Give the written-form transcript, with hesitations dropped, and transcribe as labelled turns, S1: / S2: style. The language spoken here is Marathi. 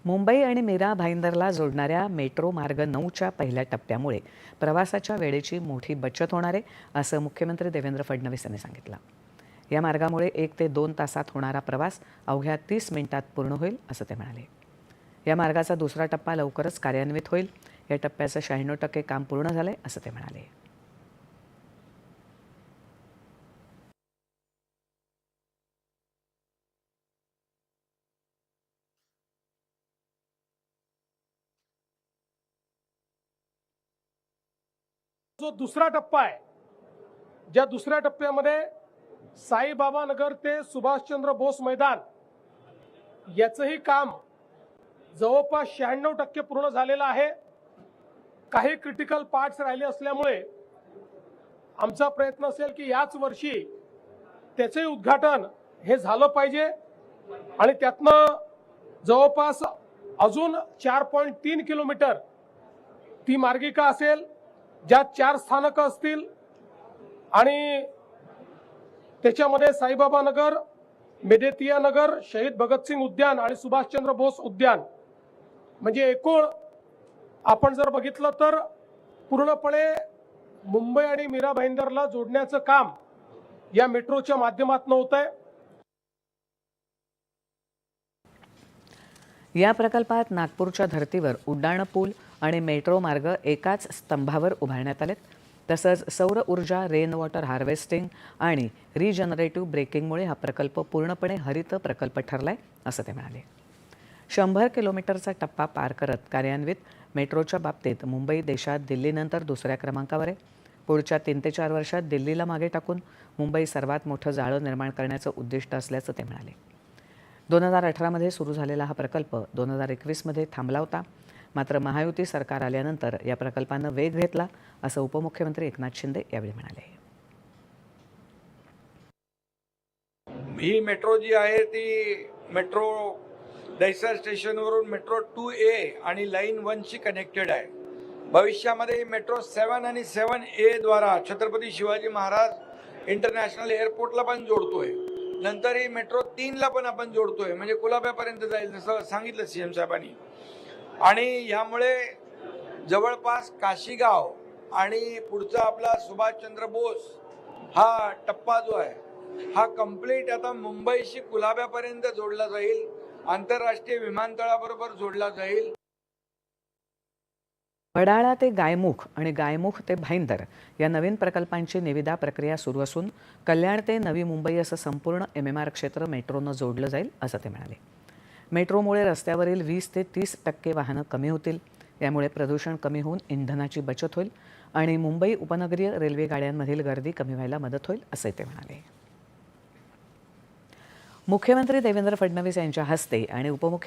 S1: मुंबई आणि मीरा भाईंदरला जोडणाऱ्या मेट्रो मार्ग 9च्या पहिल्या टप्प्यामुळे प्रवासाच्या वेळेची मोठी बचत होणार आहे, असं मुख्यमंत्री देवेंद्र फडणवीस यांनी सांगितलं. या मार्गामुळे 1 ते 2 तासात होणारा प्रवास अवघ्या 30 मिनिटात पूर्ण होईल, असं ते म्हणाले. या मार्गाचा दुसरा टप्पा लवकरच कार्यान्वित होईल. या टप्प्याचं 96% काम पूर्ण झालंय, असं ते म्हणाले.
S2: जो दुसरा टप्पा आहे, ज्या दुसऱ्या टप्प्यामध्ये साईबाबा नगर ते सुभाषचंद्र बोस मैदान याचंही काम जवळपास 96% पूर्ण झालेलं आहे. काही क्रिटिकल पार्ट्स राहिले असल्यामुळे आमचा प्रयत्न असेल की याच वर्षी त्याचे उद्घाटन हे झालं पाहिजे आणि त्यातनं जवळपास अजून 4.3 किलोमीटर ती मार्गिका असेल, ज्यात 4 स्थानकं असतील आणि त्याच्यामध्ये साईबाबा नगर, मेदेतिया नगर, शहीद भगतसिंग उद्यान आणि सुभाषचंद्र बोस उद्यान, म्हणजे एकूण आपण जर बघितलं तर पूर्णपणे मुंबई आणि मीरा भाईंदरला जोडण्याचं काम या मेट्रोच्या माध्यमातून होत आहे.
S1: या प्रकल्पात नागपूरच्या धर्तीवर उड्डाण पूल आणि मेट्रो मार्ग एकाच स्तंभावर उभारण्यात आलेत. तसंच सौर ऊर्जा, रेन वॉटर हार्वेस्टिंग आणि रिजनरेटिव्ह ब्रेकिंगमुळे हा प्रकल्प पूर्णपणे हरित प्रकल्प ठरलाय, असं ते म्हणाले. 100 किलोमीटरचा टप्पा पार करत कार्यान्वित मेट्रोच्या बाबतीत मुंबई देशात दिल्लीनंतर दुसऱ्या क्रमांकावर आहे. पुढच्या 3 ते 4 वर्षात दिल्लीला मागे टाकून मुंबई सर्वात मोठं जाळं निर्माण करण्याचं उद्दिष्ट असल्याचं ते म्हणाले. 2018मध्ये सुरू झालेला हा प्रकल्प 2021मध्ये थांबला होता. मात्र महायुती सरकार आल्यानंतर या प्रकल्पानं वेग घेतला, असं उपमुख्यमंत्री एकनाथ शिंदे यावेळी म्हणाले.
S3: ही मेट्रो जी आहे ती मेट्रो दहिसर स्टेशनवरून मेट्रो 2A आणि लाईन 1शी कनेक्टेड आहे. भविष्यामध्ये मेट्रो 7 आणि 7A द्वारा छत्रपती शिवाजी महाराज इंटरनॅशनल एअरपोर्टला पण जोडतोय. नंतर ही मेट्रो 3ला पण आपण जोडतोय, म्हणजे कुलाब्यापर्यंत जाईल, जसं सांगितलं सीएम साहेबांनी. आणि यामुळे जवळपास काशीगाव आणि पुढचा आपला सुभाषचंद्र बोस हा टप्पा जो आहे हा कंप्लीट आता मुंबईशी कुलाब्यापर्यंत जोडला जाईल, आंतरराष्ट्रीय विमानतळाबरोबर जोडला जाईल.
S1: वडाळा ते गायमुख आणि गायमुख ते भाईंदर या नवीन प्रकल्पांची निविदा प्रक्रिया सुरू असून कल्याण ते नवी मुंबई असं संपूर्ण MMR क्षेत्र मेट्रोनं जोडलं जाईल, असं ते म्हणाले. मेट्रोमुळे रस्त्यावरील 20 ते 30% वाहनं कमी होतील. यामुळे प्रदूषण कमी होऊन इंधनाची बचत होईल आणि मुंबई उपनगरीय रेल्वे गाड्यांमधील गर्दी कमी व्हायला मदत होईल, असे ते म्हणाले. मुख्यमंत्री देवेंद्र फडणवीस यांच्या हस्ते आणि उपमुख्यमंत्री